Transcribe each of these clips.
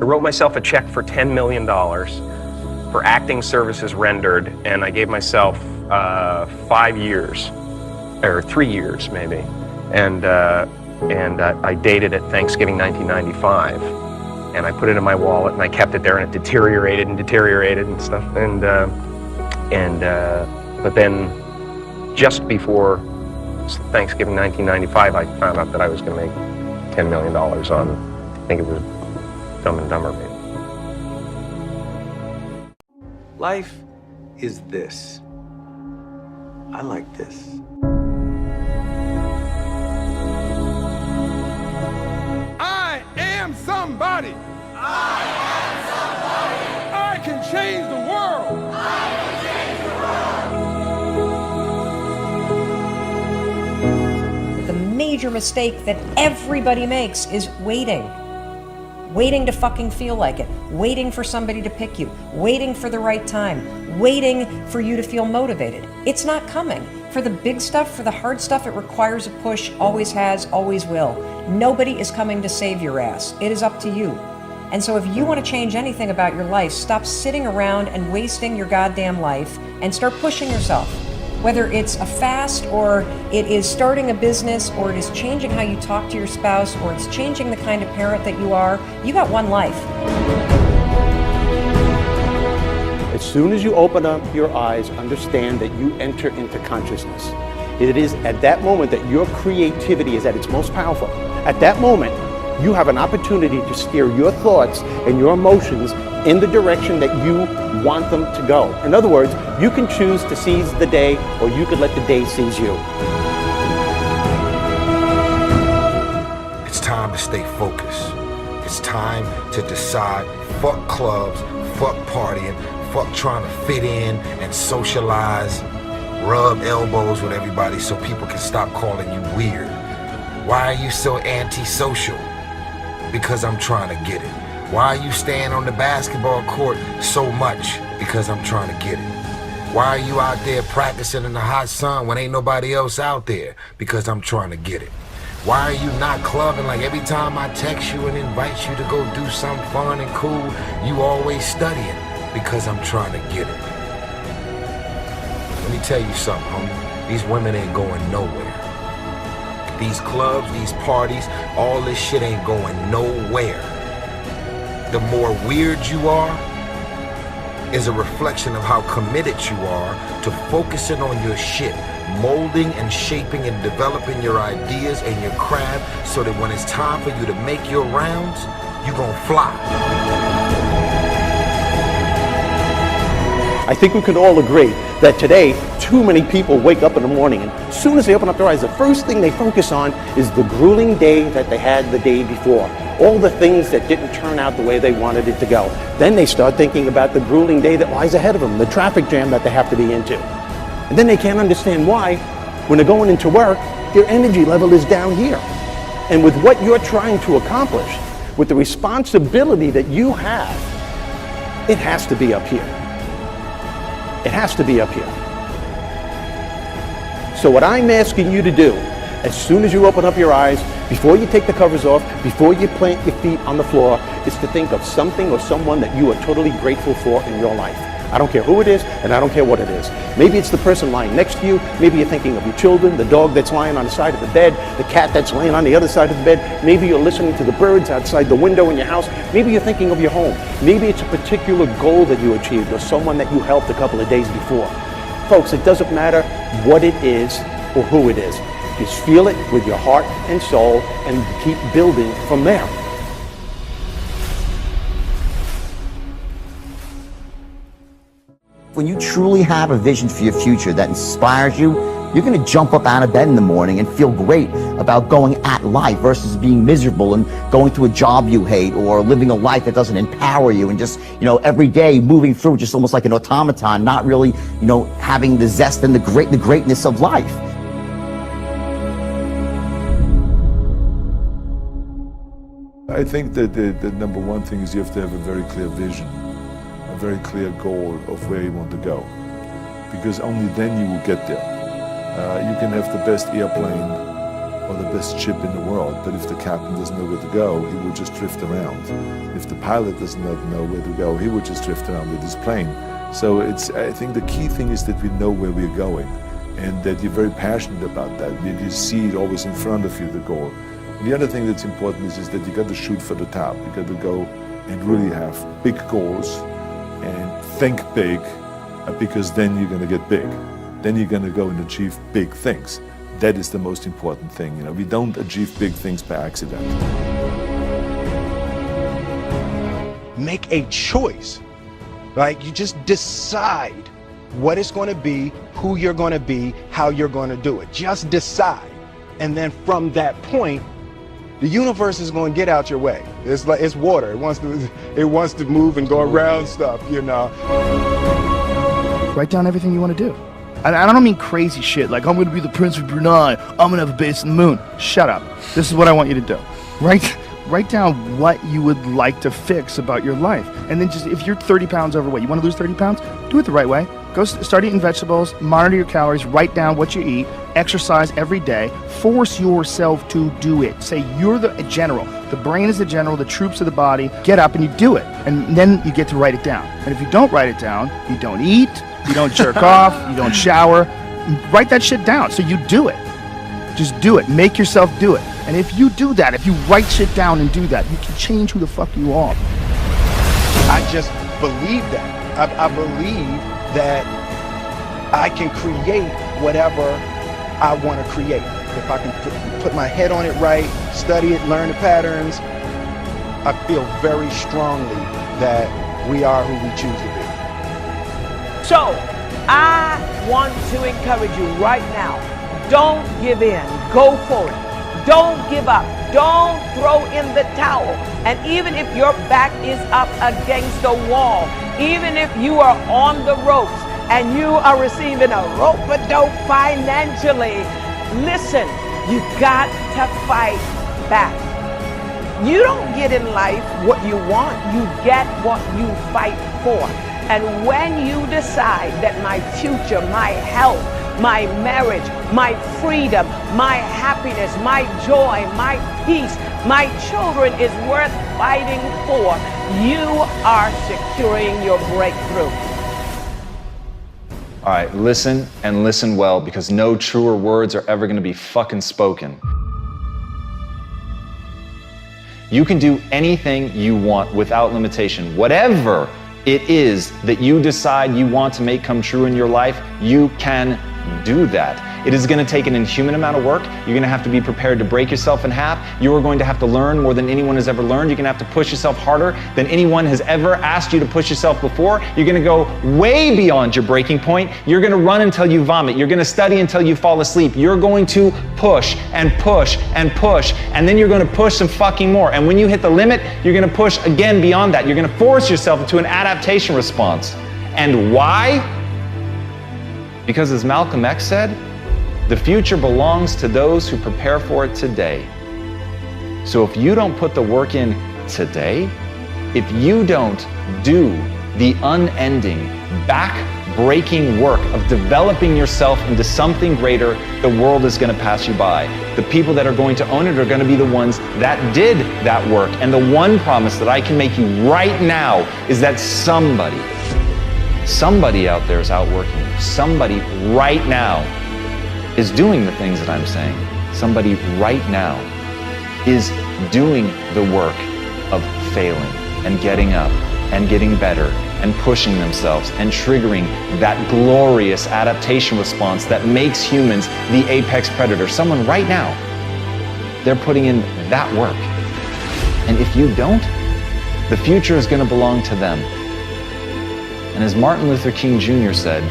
I wrote myself a check for $10 million for acting services rendered, and I gave myself 5 years, or 3 years maybe, and I dated it Thanksgiving 1995, and I put it in my wallet, and I kept it there, and it deteriorated and stuff, but then just before Thanksgiving 1995, I found out that I was going to make $10 million on, I think it was Dumb and Dumber, maybe. Life is this. I like this. I am somebody. I am somebody. I can change the world. I can change the world. The major mistake that everybody makes is waiting. Waiting to fucking feel like it. Waiting for somebody to pick you. Waiting for the right time. Waiting for you to feel motivated. It's not coming. For the big stuff, for the hard stuff, it requires a push, always has, always will. Nobody is coming to save your ass. It is up to you. And so if you want to change anything about your life, stop sitting around and wasting your goddamn life and start pushing yourself. Whether it's a fast, or it is starting a business, or it is changing how you talk to your spouse, or it's changing the kind of parent that you are, you got one life. As soon as you open up your eyes, understand that you enter into consciousness. It is at that moment that your creativity is at its most powerful. At that moment, you have an opportunity to steer your thoughts and your emotions in the direction that you want them to go. In other words, you can choose to seize the day, or you could let the day seize you. It's time to stay focused. It's time to decide, fuck clubs, fuck partying, fuck trying to fit in and socialize, rub elbows with everybody so people can stop calling you weird. Why are you so antisocial? Because I'm trying to get it. Why are you staying on the basketball court so much? Because I'm trying to get it. Why are you out there practicing in the hot sun when ain't nobody else out there? Because I'm trying to get it. Why are you not clubbing? Like every time I text you and invite you to go do something fun and cool, you always studying? Because I'm trying to get it. Let me tell you something, homie. These women ain't going nowhere. These clubs, these parties, all this shit ain't going nowhere. The more weird you are is a reflection of how committed you are to focusing on your shit, molding and shaping and developing your ideas and your craft so that when it's time for you to make your rounds, you gon' fly. I think we can all agree that today, too many people wake up in the morning, and as soon as they open up their eyes, the first thing they focus on is the grueling day that they had the day before. All the things that didn't turn out the way they wanted it to go. Then they start thinking about the grueling day that lies ahead of them, the traffic jam that they have to be into. And then they can't understand why, when they're going into work, their energy level is down here. And with what you're trying to accomplish, with the responsibility that you have, it has to be up here. It has to be up here. So what I'm asking you to do, as soon as you open up your eyes, before you take the covers off, before you plant your feet on the floor, is to think of something or someone that you are totally grateful for in your life. I don't care who it is, and I don't care what it is. Maybe it's the person lying next to you. Maybe you're thinking of your children, the dog that's lying on the side of the bed, the cat that's laying on the other side of the bed. Maybe you're listening to the birds outside the window in your house. Maybe you're thinking of your home. Maybe it's a particular goal that you achieved or someone that you helped a couple of days before. Folks, it doesn't matter what it is or who it is. Just feel it with your heart and soul and keep building from there. When you truly have a vision for your future that inspires you, you're going to jump up out of bed in the morning and feel great about going at life versus being miserable and going to a job you hate or living a life that doesn't empower you and just, every day moving through just almost like an automaton, not really, having the zest and the greatness of life. I think that the number one thing is you have to have a very clear vision. A very clear goal of where you want to go, because only then you will get there. You can have the best airplane, or the best ship in the world, but if the captain doesn't know where to go, he will just drift around. If the pilot doesn't know where to go, he will just drift around with his plane. So I think the key thing is that we know where we're going, and that you're very passionate about that. You see it always in front of you, the goal. And the other thing that's important is that you got to shoot for the top. You got to go and really have big goals and think big, because then you're going to get big. Then you're going to go and achieve big things. That is the most important thing. You know, we don't achieve big things by accident. Make a choice. Like, you just decide what it's going to be, who you're going to be, how you're going to do it. Just decide. And then from that point, the universe is going to get out your way. It's like, it's water. It wants to move and go around stuff, you know. Write down everything you want to do. And I don't mean crazy shit like, I'm going to be the Prince of Brunei, I'm going to have a base in the moon. Shut up. This is what I want you to do. Write down what you would like to fix about your life. And then just, if you're 30 pounds overweight, you want to lose 30 pounds? Do it the right way. Go start eating vegetables, monitor your calories, write down what you eat, exercise every day, force yourself to do it. Say you're the general. The brain is the general, the troops of the body. Get up and you do it. And then you get to write it down. And if you don't write it down, you don't eat, you don't jerk off, you don't shower. Write that shit down so you do it. Just do it. Make yourself do it. And if you do that, if you write shit down and do that, you can change who the fuck you are. I just believe that. I believe that I can create whatever I want to create. If I can put my head on it right, study it, learn the patterns, I feel very strongly that we are who we choose to be. So, I want to encourage you right now, don't give in, go for it. Don't give up, don't throw in the towel. And even if your back is up against the wall, even if you are on the ropes and you are receiving a rope-a-dope financially, listen, you got to fight back. You don't get in life what you want, you get what you fight for. And when you decide that my future, my health, my marriage, my freedom, my happiness, my joy, my peace, my children is worth fighting for, you are securing your breakthrough. All right, listen and listen well, because no truer words are ever going to be fucking spoken. You can do anything you want without limitation. Whatever it is that you decide you want to make come true in your life, you can do that. It is going to take an inhuman amount of work. You're going to have to be prepared to break yourself in half. You are going to have to learn more than anyone has ever learned. You're going to have to push yourself harder than anyone has ever asked you to push yourself before. You're going to go way beyond your breaking point. You're going to run until you vomit. You're going to study until you fall asleep. You're going to push and push and push, and then you're going to push some fucking more. And when you hit the limit, you're going to push again beyond that. You're going to force yourself into an adaptation response. And why? Because as Malcolm X said, the future belongs to those who prepare for it today. So if you don't put the work in today, if you don't do the unending, back-breaking work of developing yourself into something greater, the world is going to pass you by. The people that are going to own it are going to be the ones that did that work. And the one promise that I can make you right now is that somebody out there is outworking you. Somebody right now is doing the things that I'm saying. Somebody right now is doing the work of failing and getting up and getting better and pushing themselves and triggering that glorious adaptation response that makes humans the apex predator. Someone right now, they're putting in that work. And if you don't, the future is going to belong to them. And as Martin Luther King Jr. said,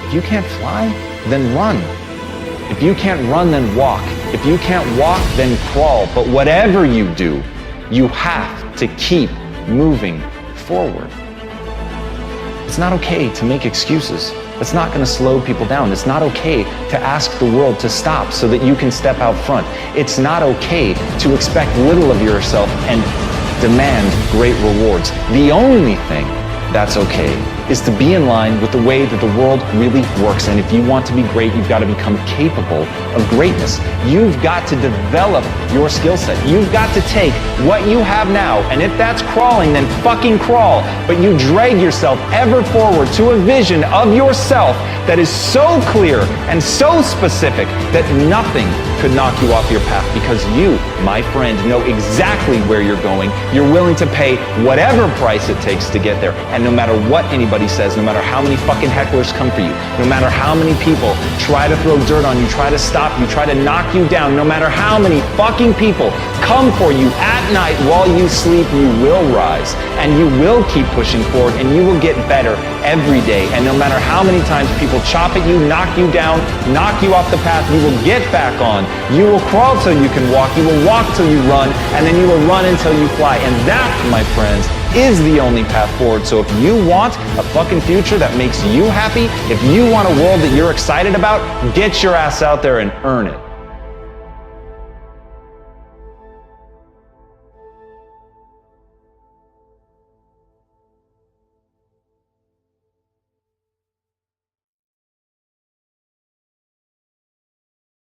if you can't fly, then run. If you can't run, then walk. If you can't walk, then crawl. But whatever you do, you have to keep moving forward. It's not okay to make excuses. It's not going to slow people down. It's not okay to ask the world to stop so that you can step out front. It's not okay to expect little of yourself and demand great rewards. The only thing that's okay, is to be in line with the way that the world really works. And if you want to be great, you've got to become capable of greatness. You've got to develop your skill set. You've got to take what you have now, and if that's crawling, then fucking crawl. But you drag yourself ever forward to a vision of yourself that is so clear and so specific that nothing could knock you off your path, because you, my friend, know exactly where you're going. You're willing to pay whatever price it takes to get there. And no matter what anybody says, no matter how many fucking hecklers come for you, no matter how many people try to throw dirt on you, try to stop you, try to knock you down, no matter how many fucking people come for you at night while you sleep, you will rise and you will keep pushing forward and you will get better every day. And no matter how many times people chop at you, knock you down, knock you off the path, you will get back on. You will crawl till you can walk, you will walk till you run, and then you will run until you fly. And that, my friends, is the only path forward. So if you want a fucking future that makes you happy, if you want a world that you're excited about, get your ass out there and earn it.